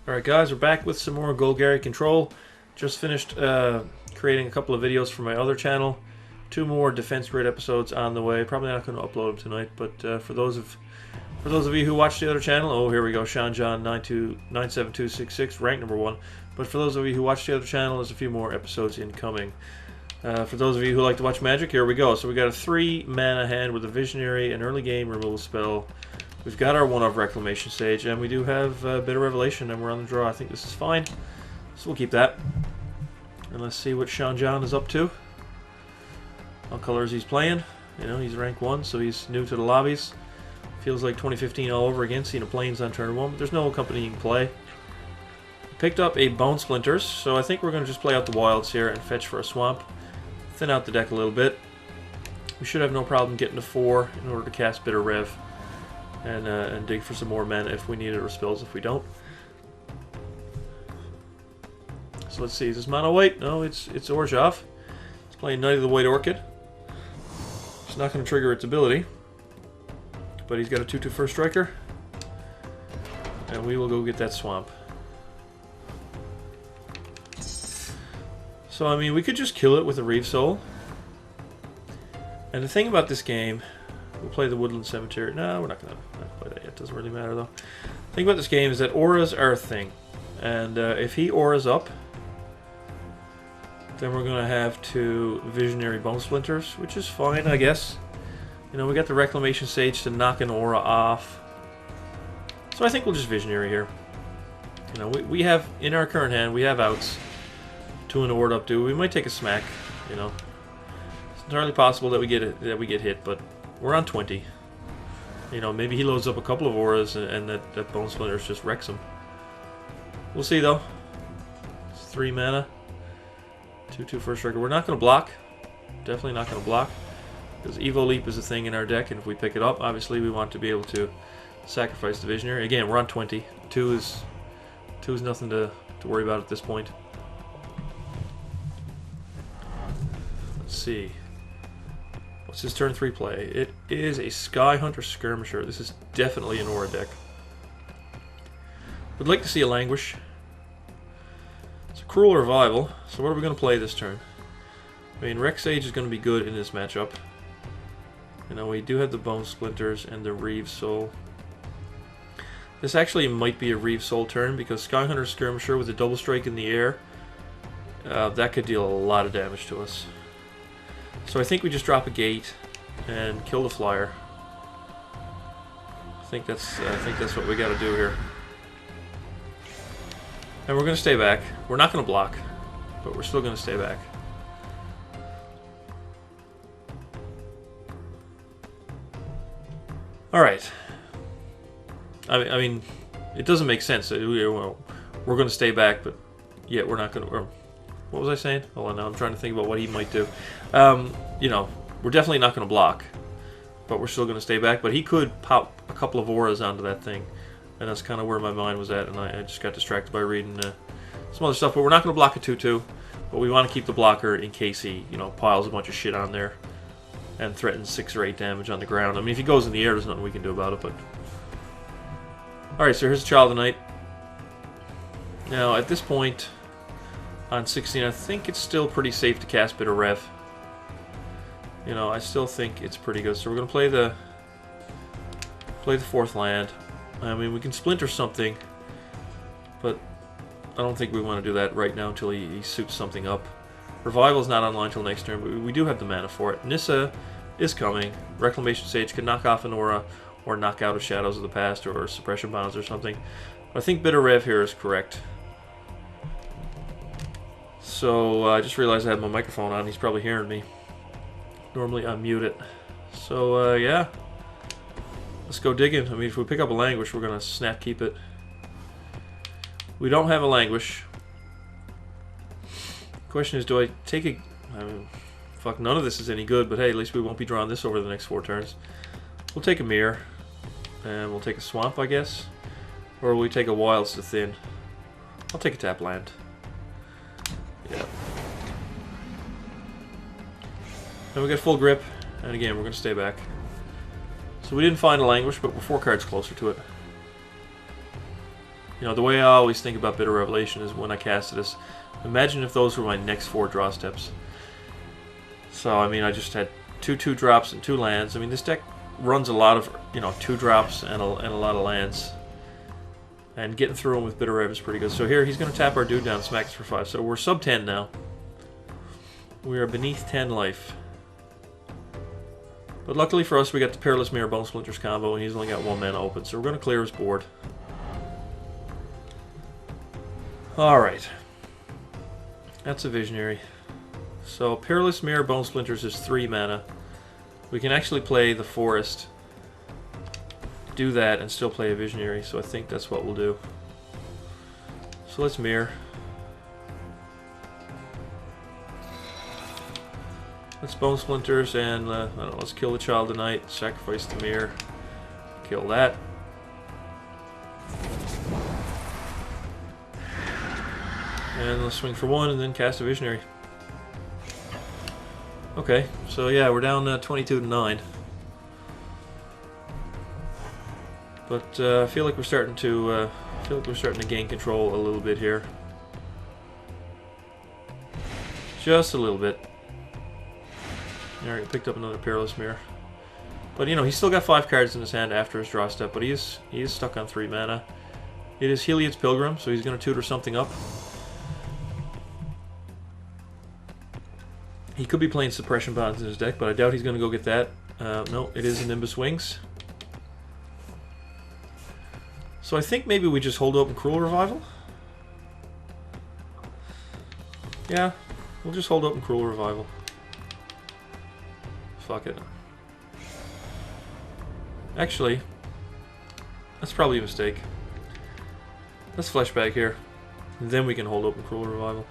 Alright guys, we're back with some more Golgari Control. Just finished creating a couple of videos for my other channel. 2 more Defense Grid episodes on the way. Probably not going to upload them tonight, but for those of you who watch the other channel, oh here we go, Sean John 97266, rank number 1. But for those of you who watch the other channel, there's a few more episodes incoming. For those of you who like to watch Magic, here we go. So we got a 3 mana hand with a Visionary, an early game removal spell. We've got our 1-of Reclamation Sage, and we do have a bit of Revelation, and we're on the draw. I think this is fine, so we'll keep that. And let's see what Sean John is up to. What colors he's playing. You know, he's rank 1, so he's new to the lobbies. Feels like 2015 all over again, seeing the Plains on turn 1, but there's no accompanying play. Picked up a Bone Splinters, so I think we're going to just play out the wilds here and fetch for a swamp. Thin out the deck a little bit. We should have no problem getting to 4 in order to cast Bitter Rev. And dig for some more mana if we need it, or spells if we don't. So let's see, is this mono white? No, it's Orzhov. It's playing Knight of the White Orchid. It's not going to trigger its ability, but he's got a 2/2 first striker, and we will go get that swamp. So I mean, we could just kill it with a Reeve Soul. And the thing about this game, we'll play the Woodland Cemetery. No, we're not going to play that yet. Doesn't really matter, though. The thing about this game is that auras are a thing. And if he auras up, then we're going to have to Visionary Bone Splinters, which is fine, I guess. You know, we got the Reclamation Sage to knock an aura off. So I think we'll just Visionary here. You know, we have, in our current hand, we have outs to an Ord up do. We might take a smack, you know. It's entirely possible that we get hit, but we're on 20. You know, maybe he loads up a couple of auras and that Bone Splinters just wrecks him. We'll see, though. It's 3 mana. 2/2 first striker. We're not going to block. Definitely not going to block. Because Evo Leap is a thing in our deck, and if we pick it up, obviously we want to be able to sacrifice the Visionary. Again, we're on 20. 2 is nothing to worry about at this point. Let's see. What's his turn 3 play? It is a Sky Hunter Skirmisher. This is definitely an aura deck. Would like to see a Languish. It's a Cruel Revival. So what are we going to play this turn? I mean, Rex Sage is going to be good in this matchup. You know, we do have the Bone Splinters and the Reeve Soul. This actually might be a Reeve Soul turn, because Sky Hunter Skirmisher with a double strike in the air, that could deal a lot of damage to us. So I think we just drop a gate and kill the flyer. I think that's what we got to do here. And we're going to stay back. We're not going to block, but we're still going to stay back. All right. I mean, it doesn't make sense. We're going to stay back, but yet we're not going to. What was I saying? Hold on, now I'm trying to think about what he might do. You know, we're definitely not going to block, but we're still going to stay back. But he could pop a couple of auras onto that thing, and that's kind of where my mind was at, and I just got distracted by reading some other stuff. But we're not going to block a 2/2, but we want to keep the blocker in case he, you know, piles a bunch of shit on there and threatens 6 or 8 damage on the ground. I mean, if he goes in the air, there's nothing we can do about it. But all right, so here's Child of the Night. Now, at this point on 16, I think it's still pretty safe to cast Bitter Rev. You know, I still think it's pretty good. So we're going to play the 4th land. I mean, we can Splinter something, but I don't think we want to do that right now until he suits something up. Revival's not online until next turn, but we do have the mana for it. Nissa is coming. Reclamation Sage can knock off an aura or knock out of Shadows of the Past or Suppression Bonds or something. I think Bitter Rev here is correct. So I just realized I had my microphone on. He's probably hearing me. Normally I mute it. So yeah, let's go digging. I mean, if we pick up a Languish, we're gonna snap keep it. We don't have a Languish. Question is, do I take a? I mean, fuck, none of this is any good. But hey, at least we won't be drawing this over the next 4 turns. We'll take a Mirror, and we'll take a Swamp, I guess, or will we take a Wilds to thin? I'll take a tap land. Yeah. Then we got full grip, and again, we're going to stay back. So we didn't find a Languish, but we're 4 cards closer to it. You know, the way I always think about Bitter Revelation is when I cast this. Imagine if those were my next 4 draw steps. So, I mean, I just had 2 drops and 2 lands. I mean, this deck runs a lot of, you know, 2 drops and a lot of lands. And getting through them with Bitter Rev is pretty good. So here, he's going to tap our dude down, smack us for 5. So we're sub 10 now. We are beneath 10 life. But luckily for us, we got the Peerless Mirror Bone Splinters combo, and he's only got 1 mana open. So we're going to clear his board. Alright. That's a Visionary. So Peerless Mirror Bone Splinters is 3 mana. We can actually play the Forest, do that, and still play a Visionary. So I think that's what we'll do. So let's Mirror. Let's Bone Splinters and, I don't know, let's kill the Child of Night, sacrifice the Mirror, kill that. And let's swing for 1 and then cast a Visionary. Okay, so yeah, we're down 22 to 9. But I feel like we're starting to gain control a little bit here. Just a little bit. Alright, picked up another Peerless Mirror. But you know, he's still got 5 cards in his hand after his draw step, but he is stuck on 3 mana. It is Heliod's Pilgrim, so he's going to tutor something up. He could be playing Suppression Bonds in his deck, but I doubt he's going to go get that. No, it is a Nimbus Wings. So I think maybe we just hold open Cruel Revival. Yeah, we'll just hold open Cruel Revival. Fuck it. Actually, that's probably a mistake. Let's Fleshbag here. And then we can hold open Cruel Revival.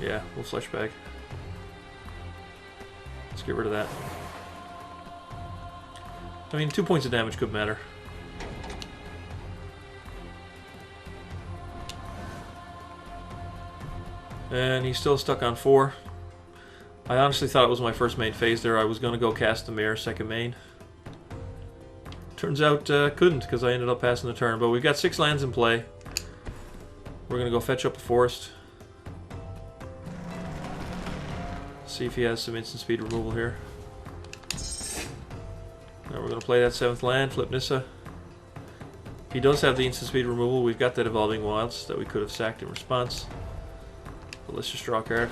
Yeah, we'll Fleshbag. Let's get rid of that. I mean, 2 points of damage could matter. And he's still stuck on 4. I honestly thought it was my first main phase there. I was going to go cast the Mirror second main. Turns out couldn't, because I ended up passing the turn. But we've got 6 lands in play. We're going to go fetch up a Forest. See if he has some instant speed removal here. Now we're going to play that 7th land, flip Nissa. If he does have the instant speed removal, we've got that Evolving Wilds that we could have sacked in response. But let's just draw a card.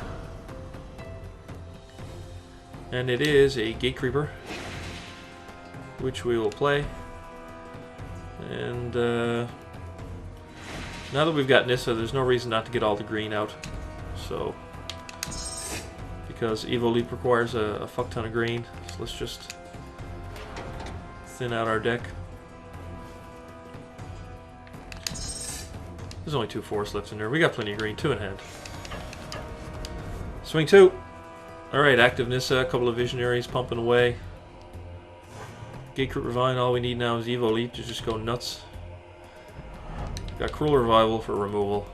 And it is a Gate Creeper, which we will play. And now that we've got Nissa, there's no reason not to get all the green out. So, because Evo Leap requires a fuck ton of green, so let's just thin out our deck. There's only 2 forests left in there. We got plenty of green, 2 in hand. Swing 2. Alright, active Nissa, a couple of Visionaries pumping away. Gatecrit Refine, all we need now is Evo Leap to just go nuts. We've got Cruel Revival for removal.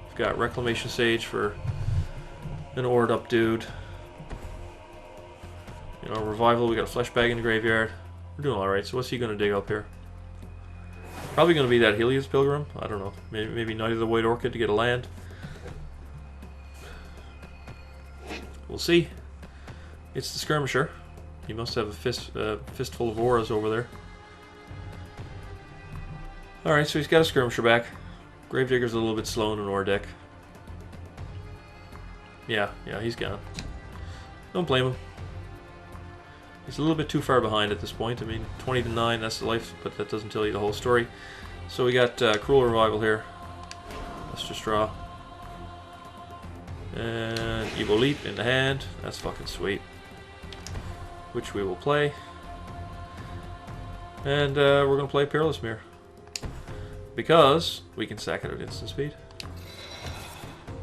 We've got Reclamation Sage for an Ored Up dude. You know, Revival, we got a Fleshbag in the graveyard. We're doing alright, so what's he going to dig up here? Probably going to be that Heliod's Pilgrim. I don't know. Maybe Knight of the White Orchid to get a land. We'll see. It's the Skirmisher. He must have a fistful of auras over there. Alright, so he's got a Skirmisher back. Gravedigger's a little bit slow in an ore deck. Yeah, he's gone. Don't blame him. He's a little bit too far behind at this point. I mean, 20 to 9, that's the life, but that doesn't tell you the whole story. So we got Cruel Revival here. Let's just draw. And Evo Leap in the hand. That's fucking sweet. Which we will play. And we're going to play Peerless Mirror. Because we can sack it at instant speed.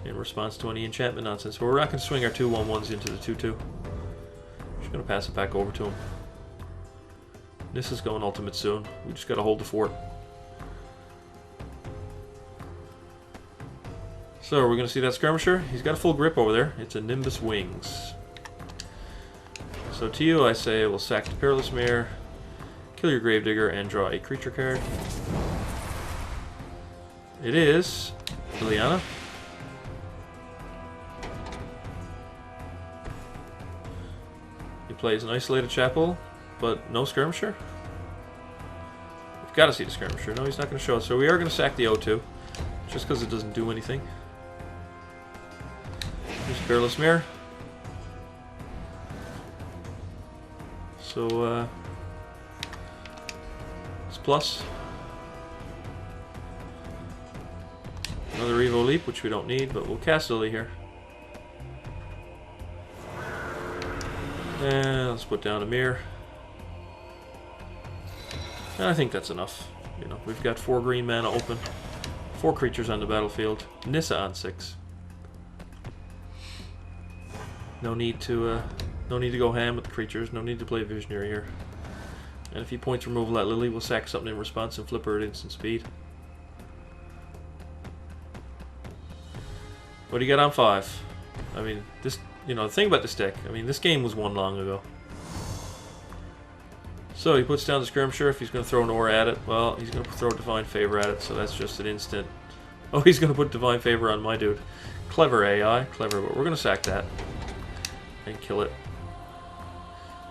In response to any enchantment nonsense. But we're not going to swing our 2/1/1s into the 2/2. Just going to pass it back over to him. This is going ultimate soon. We just got to hold the fort. So we're going to see that Skirmisher. He's got a full grip over there. It's a Nimbus Wings. So to you I say we'll sack the Peerless Mirror, kill your Gravedigger, and draw a creature card. It is Liliana. He plays an isolated chapel, but no skirmisher. We've got to see the skirmisher. No, he's not going to show us. So we are going to sack the O2, just because it doesn't do anything. Here's Fearless Mirror. So, it's plus. Another Evo Leap, which we don't need, but we'll cast Lily here. And let's put down a mirror. And I think that's enough. You know, we've got 4 green mana open, 4 creatures on the battlefield. Nissa on 6. No need to go ham with the creatures. No need to play Visionary here. And if he points removal at Lily, we'll sack something in response and flip her at instant speed. What do you got on 5? I mean, this, you know, the thing about this deck, I mean, this game was won long ago. So he puts down the Skirmisher. If he's going to throw an aura at it, well, he's going to throw Divine Favor at it, so that's just an instant. Oh, he's going to put Divine Favor on my dude. Clever AI, clever, but we're going to sack that and kill it.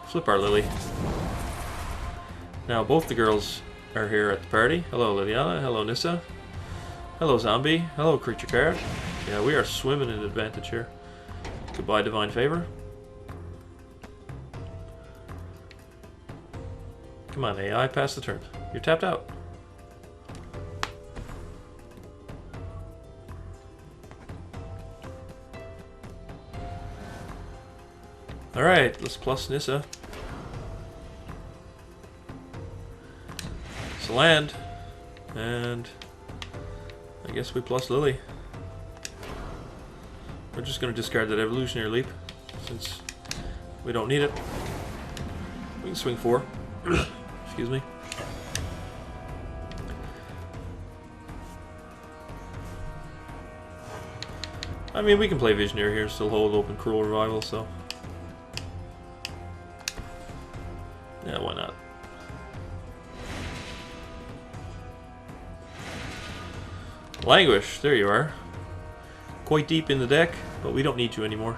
Flip our Lily. Now both the girls are here at the party. Hello Liliana, hello Nissa. Hello Zombie, hello Creature Card. Yeah, we are swimming in advantage here. Goodbye Divine Favor. Come on AI, pass the turn. You're tapped out. Alright, let's plus Nissa. It's a land. And I guess we plus Lily. We're just going to discard that Evolutionary Leap since we don't need it. We can swing 4. Excuse me. I mean, we can play Visionary here, still hold open Cruel Revival, so. Yeah, why not? Languish, there you are. Quite deep in the deck, but we don't need you anymore.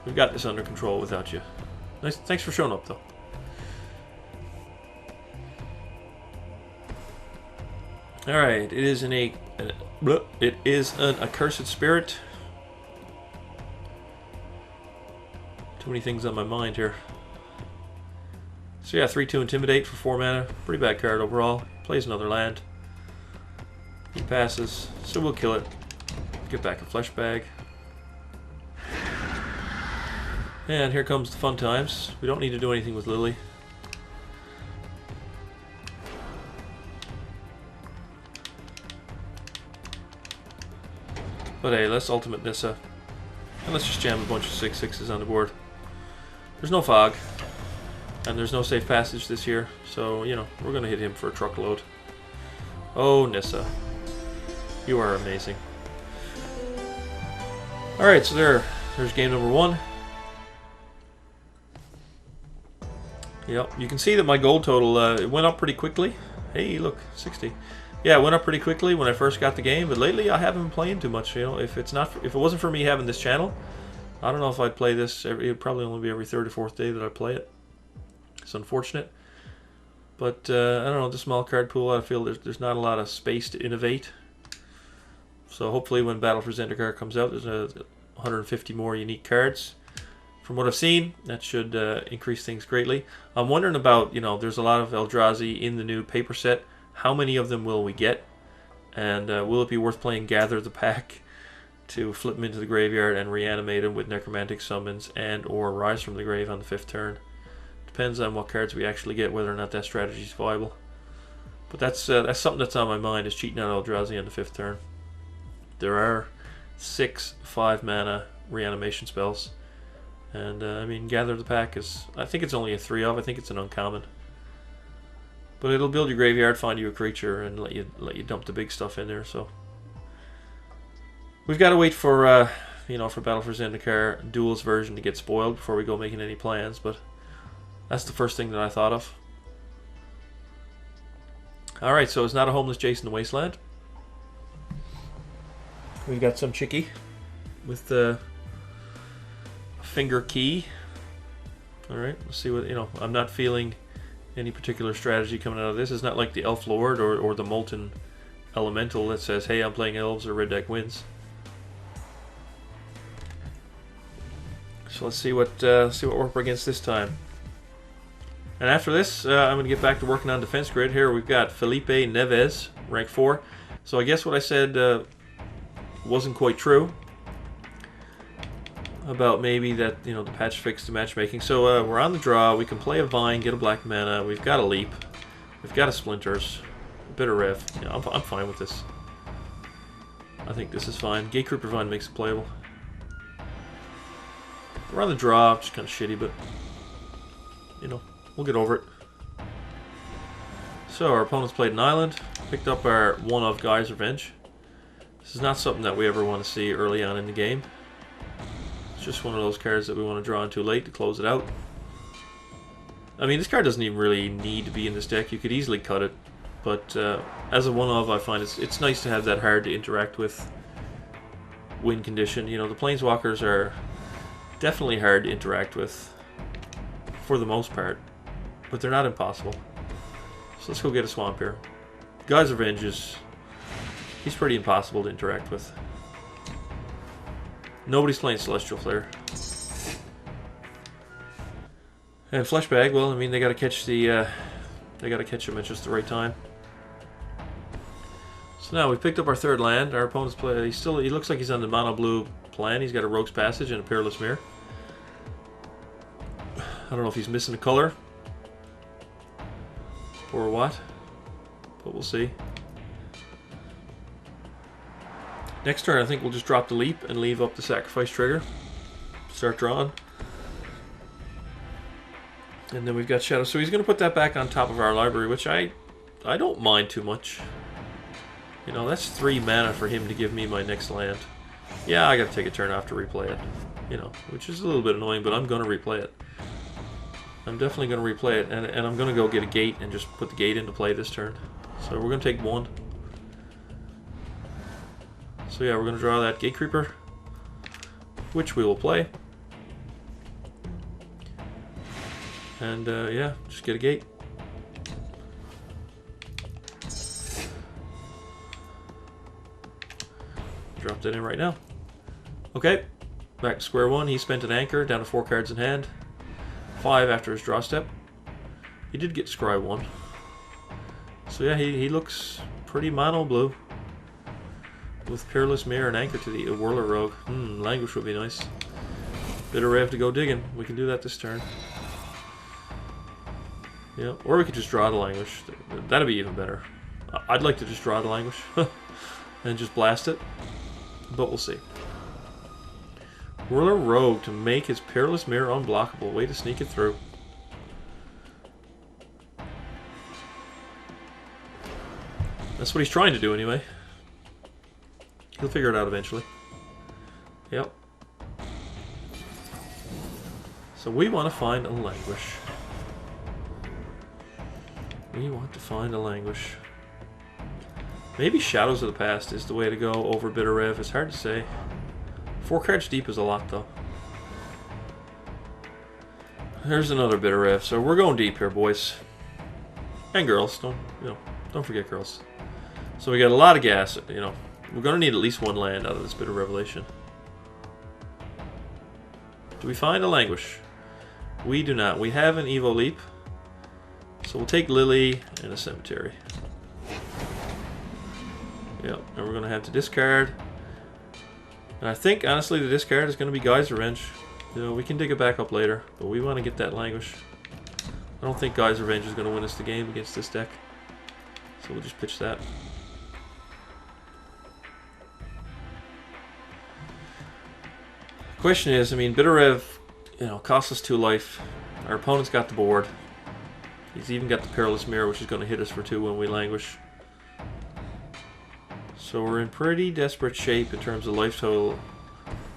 We've got this under control without you. Nice, thanks for showing up, though. All right, it is an accursed spirit. Too many things on my mind here. So yeah, 3/2 Intimidate for 4 mana. Pretty bad card overall. Plays another land. He passes, so we'll kill it. Get back a Flesh Bag. And here comes the fun times. We don't need to do anything with Lily. But hey, let's ultimate Nissa. And let's just jam a bunch of 6/6s on the board. There's no fog. And there's no safe passage this year. So, you know, we're going to hit him for a truckload. Oh, Nissa. You are amazing. Alright, so there's game number 1. Yep, you can see that my gold total, it went up pretty quickly. Hey, look, 60. Yeah, it went up pretty quickly when I first got the game, but lately I haven't been playing too much. You know, if it wasn't for me having this channel, I don't know if I'd play this. It would probably only be every 3rd or 4th day that I play it. It's unfortunate, but I don't know. The small card pool, I feel there's not a lot of space to innovate. So hopefully, when Battle for Zendikar comes out, there's 150 more unique cards. From what I've seen, that should increase things greatly. I'm wondering about, you know, there's a lot of Eldrazi in the new paper set. How many of them will we get? And will it be worth playing Gather the Pack to flip them into the graveyard and reanimate them with Necromantic Summons and or Rise from the Grave on the 5th turn? Depends on what cards we actually get, whether or not that strategy is viable. But that's something that's on my mind, is cheating out Eldrazi on the 5th turn. There are 6 5-mana reanimation spells. And, I mean, Gather the Pack is... I think it's only a 3 of. I think it's an uncommon. But it'll build your graveyard, find you a creature, and let you dump the big stuff in there, so... We've got to wait for, you know, for Battle for Zendikar Duels version to get spoiled before we go making any plans, but... That's the first thing that I thought of. Alright, so it's not a Homeless Jason the Wasteland. We've got some chicky with the finger key. Alright, let's see what, I'm not feeling any particular strategy coming out of this. It's not like the Elf Lord or the Molten Elemental that says, hey, I'm playing elves or red deck wins. So let's see what we're up against this time. And after this, I'm going to get back to working on defense grid. Here we've got Felipe Neves, rank 4. So I guess what I said wasn't quite true about maybe that, the patch fixed the matchmaking. So we're on the draw. We can play a Vine, get a black mana. We've got a Leap. We've got a Splinters. A bit of Rev. Yeah, I'm fine with this. I think this is fine. Gatecreeper Vine makes it playable. We're on the draw, which is kind of shitty, but, we'll get over it. So our opponents played an island. Picked up our one of Guy's Revenge. This is not something that we ever want to see early on in the game. It's just one of those cards that we want to draw in too late to close it out. I mean, this card doesn't even really need to be in this deck. You could easily cut it. But as a one of, I find it's nice to have that hard to interact with win condition. The Planeswalkers are definitely hard to interact with for the most part. But they're not impossible. So let's go get a Swamp here. Guy's Revenge he's pretty impossible to interact with. Nobody's playing Celestial Flare. And Fleshbag, well, I mean, they got to catch the they got to catch him at just the right time. So now we picked up our third land. Our opponent's play. He looks like he's on the mono blue plan. He's got a Rogue's Passage and a Peerless Mirror. I don't know if he's missing a color or what, but we'll see. Next turn, I think we'll just drop the Leap and leave up the Sacrifice trigger. Start drawing. And then we've got Shadow. So he's going to put that back on top of our library, which I don't mind too much. That's 3 mana for him to give me my next land. Yeah, I got to take a turn off to replay it. Which is a little bit annoying, but I'm going to replay it. I'm definitely going to replay it, and I'm going to go get a gate and just put the gate into play this turn. So we're going to take 1. So yeah, we're going to draw that Gatecreeper, which we will play. And yeah, just get a gate. Drop that in right now. Okay, back to square one. He spent an anchor, down to 4 cards in hand. 5 after his draw step. He did get Scry 1. So yeah, he looks pretty mono blue. With Peerless Mirror and Anchor to the Whirler Rogue. Languish would be nice. Bit of Rev to go digging. We can do that this turn. Yeah, or we could just draw the Languish. That'd be even better. I'd like to just draw the Languish. And just blast it. But we'll see. Whirler Rogue to make his Peerless Mirror unblockable. Way to sneak it through. That's what he's trying to do anyway. He'll figure it out eventually. Yep. So we want to find a Languish. We want to find a Languish. Maybe Shadows of the Past is the way to go over Bitter Rev. It's hard to say. 4 cards deep is a lot, though. There's another Bitter Rev. So we're going deep here, boys. And girls. Don't forget girls. So we got a lot of gas, We're going to need at least 1 land out of this Bitter Revelation. Do we find a Languish? We do not. We have an Evo Leap. So we'll take Lily and a Cemetery. Yep, and we're going to have to discard. And I think, honestly, the discard is going to be Guy's Revenge. We can dig it back up later, but we want to get that Languish. I don't think Guy's Revenge is going to win us the game against this deck. So we'll just pitch that. Question is, Bitter Rev, costs us 2 life. Our opponent's got the board. He's even got the Peerless Mirror, which is going to hit us for 2 when we Languish. So we're in pretty desperate shape in terms of life total.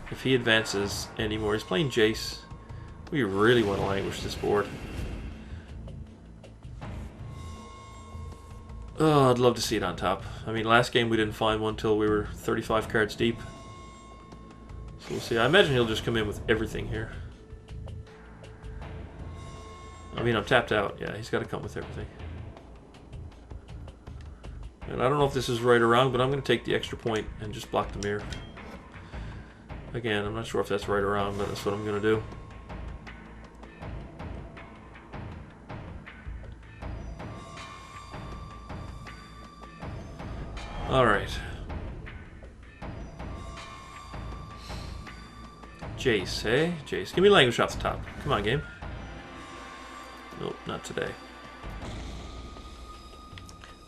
If he advances anymore, he's playing Jace. We really want to Languish this board. Oh, I'd love to see it on top. I mean, last game we didn't find one till we were 35 cards deep. So we'll see. I imagine he'll just come in with everything here. I mean, I'm tapped out. Yeah, he's got to come with everything. And I don't know if this is right or wrong, but I'm going to take the extra point and just block the mirror. Again, I'm not sure if that's right or wrong, but that's what I'm going to do. Alright. Jace, eh? Jace. Give me language off the top. Come on, game. Nope, not today.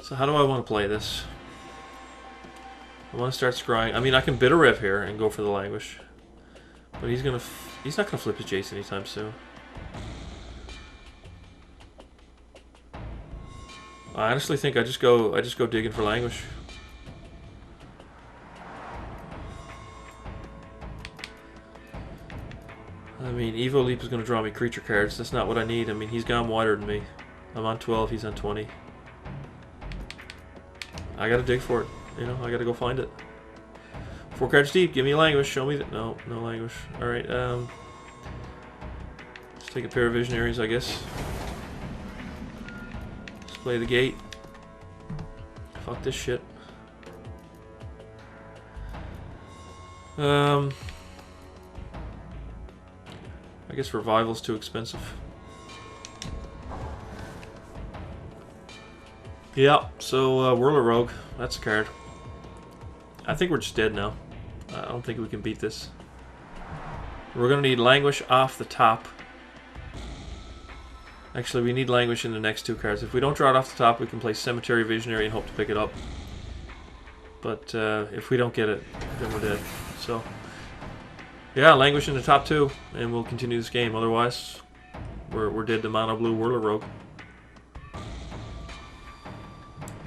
So how do I want to play this? I want to start scrying. I mean, I can Bitter Rev here and go for the languish. But he's not gonna flip his Jace anytime soon. I honestly think I just go digging for languish. I mean, Evo Leap is going to draw me creature cards. That's not what I need. I mean, he's gone wider than me. I'm on 12, he's on 20. I gotta dig for it. You know, I gotta go find it. 4 cards deep, give me a languish. Show me that. No, no languish. Alright, let's take a pair of visionaries, I guess. Let's play the gate. Fuck this shit. I guess Revival's too expensive. Yeah, so Whirler Rogue, that's a card. I think we're just dead now. I don't think we can beat this. We're going to need Languish off the top. Actually, we need Languish in the next 2 cards. If we don't draw it off the top, we can play Cemetery Visionary and hope to pick it up. But if we don't get it, then we're dead. So, yeah, Languish in the top 2, and we'll continue this game. Otherwise, we're dead to Mono Blue Whirler Rogue.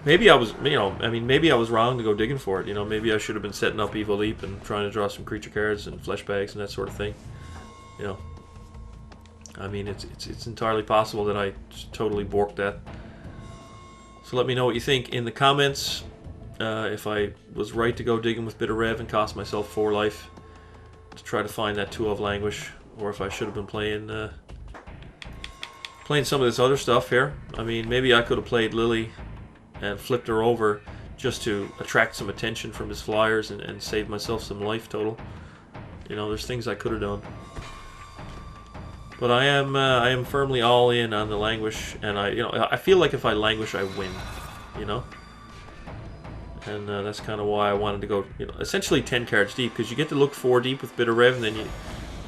Maybe I was, maybe I was wrong to go digging for it. You know, maybe I should have been setting up Evil Leap and trying to draw some creature cards and flesh bags and that sort of thing. You know, I mean, it's entirely possible that I just totally borked that. So let me know what you think in the comments. If I was right to go digging with Bitter Rev and cost myself 4 life to try to find that 2 of Languish, or if I should have been playing some of this other stuff here. I mean, maybe I could have played Lily and flipped her over just to attract some attention from his flyers and save myself some life total. You know, there's things I could have done. But I am firmly all in on the Languish, and I feel like if I Languish, I win. You know, and that's kind of why I wanted to go. You know, essentially 10 cards deep, because you get to look 4 deep with Bitter Rev, and then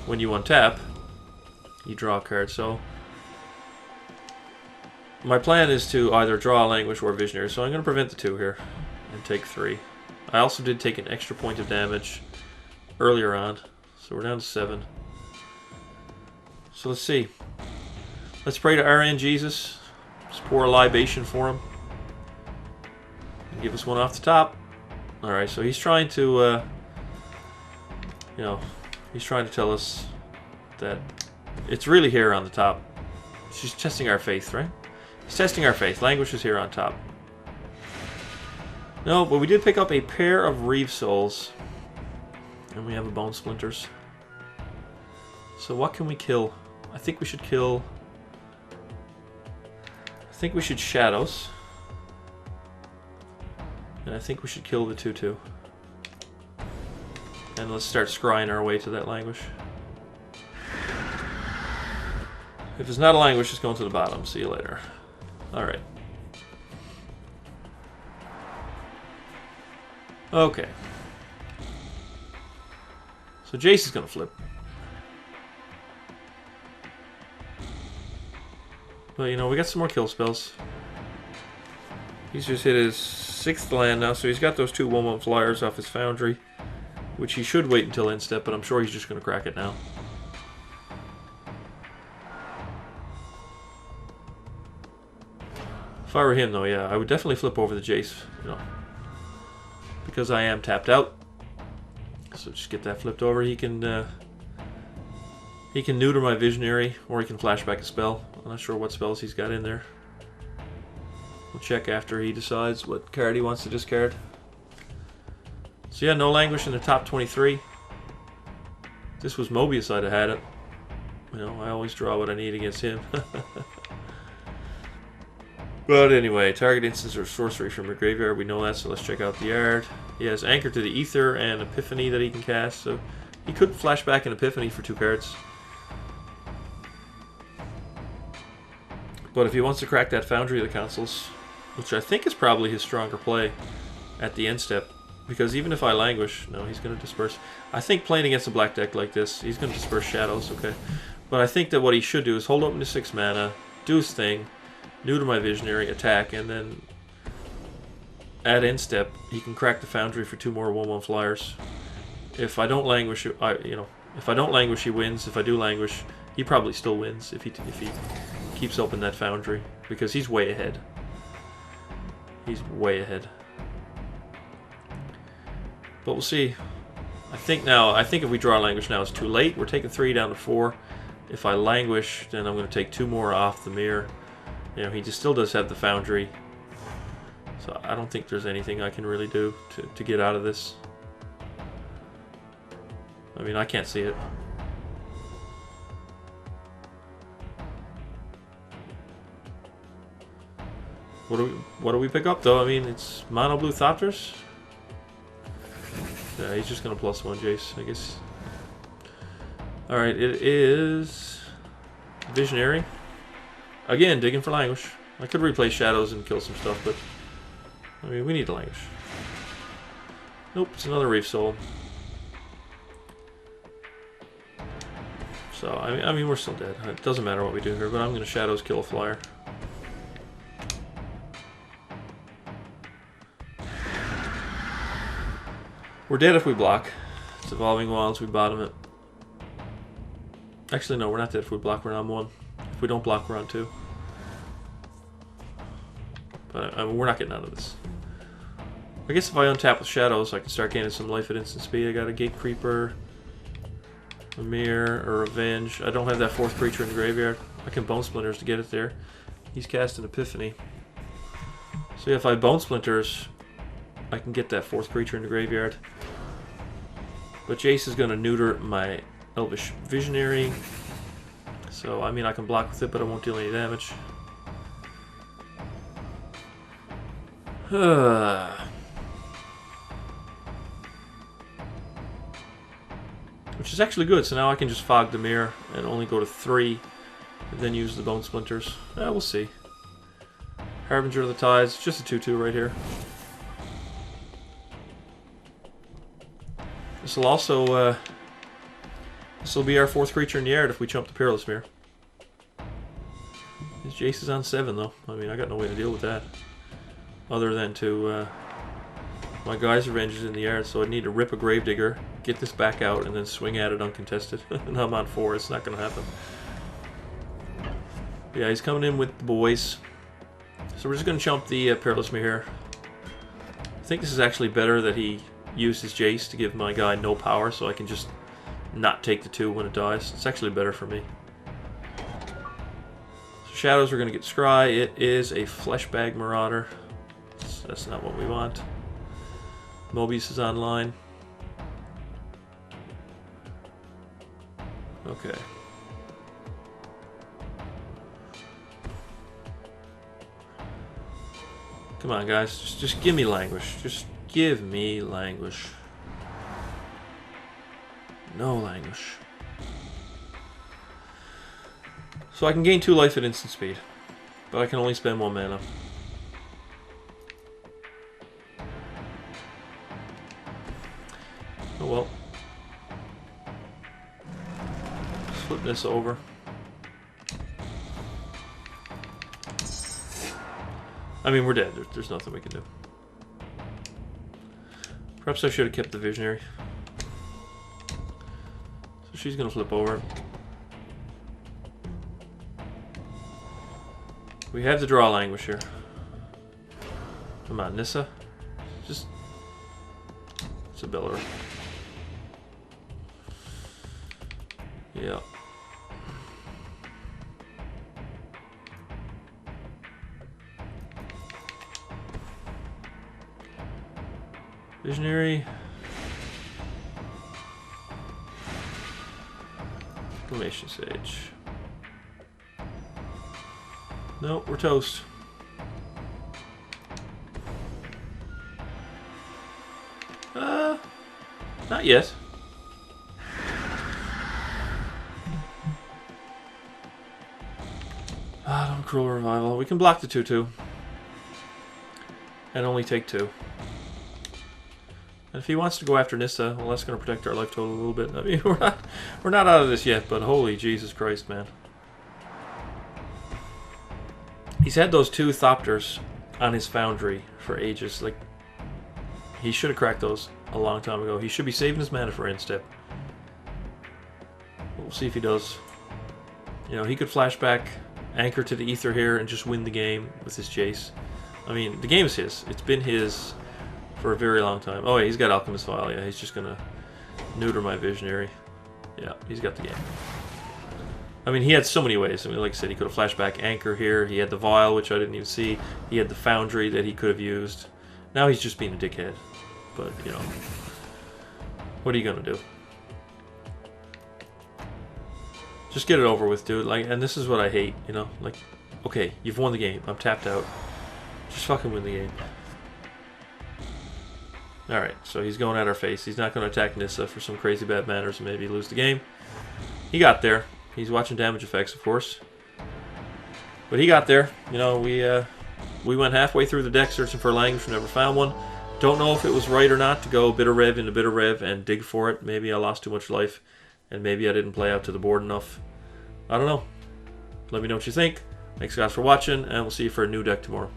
when you untap, you draw a card. So my plan is to either draw a Languish or Visionary, so I'm going to prevent the 2 here and take 3. I also did take an extra point of damage earlier on, so we're down to 7. So let's see. Let's pray to RN Jesus. Just pour a libation for him. And give us one off the top. Alright, so he's trying to, he's trying to tell us that it's really here on the top. She's testing our faith, right? He's testing our faith. Languish is here on top. No, but we did pick up a pair of Reeve Souls. And we have a Bone Splinters. So what can we kill? I think we should kill... I think we should Shadows. And I think we should kill the 2/2. And let's start scrying our way to that Languish. If it's not a Languish, it's going to the bottom. See you later. Alright. Okay. So Jace is going to flip. But, you know, we got some more kill spells. He's just hit his 6th land now, so he's got those 2 1/1 flyers off his Foundry, which he should wait until end step, but I'm sure he's just going to crack it now. If I were him, though, yeah, I would definitely flip over the Jace, you know, because I am tapped out. So just get that flipped over. He can neuter my Visionary, or he can flashback a spell. I'm not sure what spells he's got in there. We'll check after he decides what card he wants to discard. So yeah, no languish in the top 23. This was Mobius I'd have had it. You know, I always draw what I need against him. But anyway, target instance or sorcery from your graveyard. We know that, so let's check out the yard. He has Anchor to the Ether and Epiphany that he can cast, so he could flash back an Epiphany for 2 cards. But if he wants to crack that Foundry of the Councils, which I think is probably his stronger play at the end step, because even if I languish, no, he's going to disperse. I think playing against a black deck like this, he's going to disperse shadows, okay. But I think that what he should do is hold open to 6 mana, do his thing, new to my Visionary, attack, and then at end step, he can crack the Foundry for 2 more 1/1 flyers. If I don't languish, if I don't languish, he wins. If I do languish, he probably still wins if he keeps open that Foundry, because he's way ahead. He's way ahead. But we'll see. I think if we draw languish now, it's too late. We're taking 3 down to 4. If I languish, then I'm going to take 2 more off the mirror. You know, he just still does have the Foundry. So I don't think there's anything I can really do to get out of this. I mean, I can't see it. What do we pick up, though? I mean, it's Mono Blue Thopters. Yeah, he's just going to +1 Jace, I guess. Alright, it is Visionary. Again, digging for languish. I could replay Shadows and kill some stuff, but I mean, we need to languish. Nope, it's another Reef Soul. So, I mean, we're still dead. It doesn't matter what we do here, but I'm going to Shadows kill a flyer. We're dead if we block. It's Evolving Wilds, we bottom it. Actually, no, we're not dead if we block, we're on 1. If we don't block, we're on 2. But I mean, we're not getting out of this. I guess if I untap with Shadows, I can start gaining some life at instant speed. I got a Gate Creeper, a Mirror, or Revenge. I don't have that 4th creature in the graveyard. I can Bone Splinters to get it there. He's cast an Epiphany. So yeah, if I Bone Splinters, I can get that 4th creature in the graveyard. But Jace is going to neuter my Elvish Visionary. So, I mean, I can block with it, but I won't deal any damage. Which is actually good, so now I can just Fog the Mirror and only go to 3, and then use the Bone Splinters. We'll see. Harbinger of the Tides, just a 2/2 right here. This will also, this will be our 4th creature in the yard if we chump the Peerless Mirror. His Jace is on 7 though. I mean, I got no way to deal with that. Other than to, my Guy's Revenge is in the yard, so I need to rip a Gravedigger, get this back out, and then swing at it uncontested. And I'm on 4, it's not going to happen. Yeah, he's coming in with the boys. So we're just going to chump the Peerless Mirror here. I think this is actually better that he used his Jace to give my guy no power, so I can just not take the 2 when it dies. It's actually better for me. So Shadows, we're going to get Scry. It is a Fleshbag Marauder. That's not what we want. Mobius is online. Okay. Come on, guys. Just give me languish. Just give me languish. No languish. So I can gain 2 life at instant speed, but I can only spend 1 mana. Oh well. Flip this over. I mean, we're dead. There's nothing we can do. Perhaps I should have kept the Visionary. So she's going to flip over. We have to draw languish here. Come on, Nissa. Just... It's a Bellower. Yeah. Visionary. Reclamation Sage. Nope, we're toast. Not yet. Don't Cruel Revival. We can block the 2/2. And only take 2. And if he wants to go after Nissa, well, that's going to protect our life total a little bit. I mean, we're not out of this yet, but holy Jesus Christ, man. He's had those 2 Thopters on his Foundry for ages. Like, he should have cracked those a long time ago. He should be saving his mana for end-step. We'll see if he does. You know, he could flashback, anchor to the Ether here, and just win the game with his chase. I mean, the game is his. It's been his for a very long time. Oh, yeah, he's got Alchemist Vial. Yeah, he's just going to neuter my Visionary. Yeah, he's got the game. I mean, he had so many ways. I mean, like I said, he could have flashback anchor here. He had the Vial, which I didn't even see. He had the Foundry that he could have used. Now he's just being a dickhead. But, you know, what are you going to do? Just get it over with, dude. Like, and this is what I hate, you know? Like, okay, you've won the game. I'm tapped out. Just fucking win the game. Alright, so he's going at our face. He's not going to attack Nissa for some crazy bad manners and maybe lose the game. He got there. He's watching damage effects, of course. But he got there. You know, we went halfway through the deck searching for language. We never found one. Don't know if it was right or not to go Bitter Rev into Bitter Rev and dig for it. Maybe I lost too much life. And maybe I didn't play out to the board enough. I don't know. Let me know what you think. Thanks guys for watching, and we'll see you for a new deck tomorrow.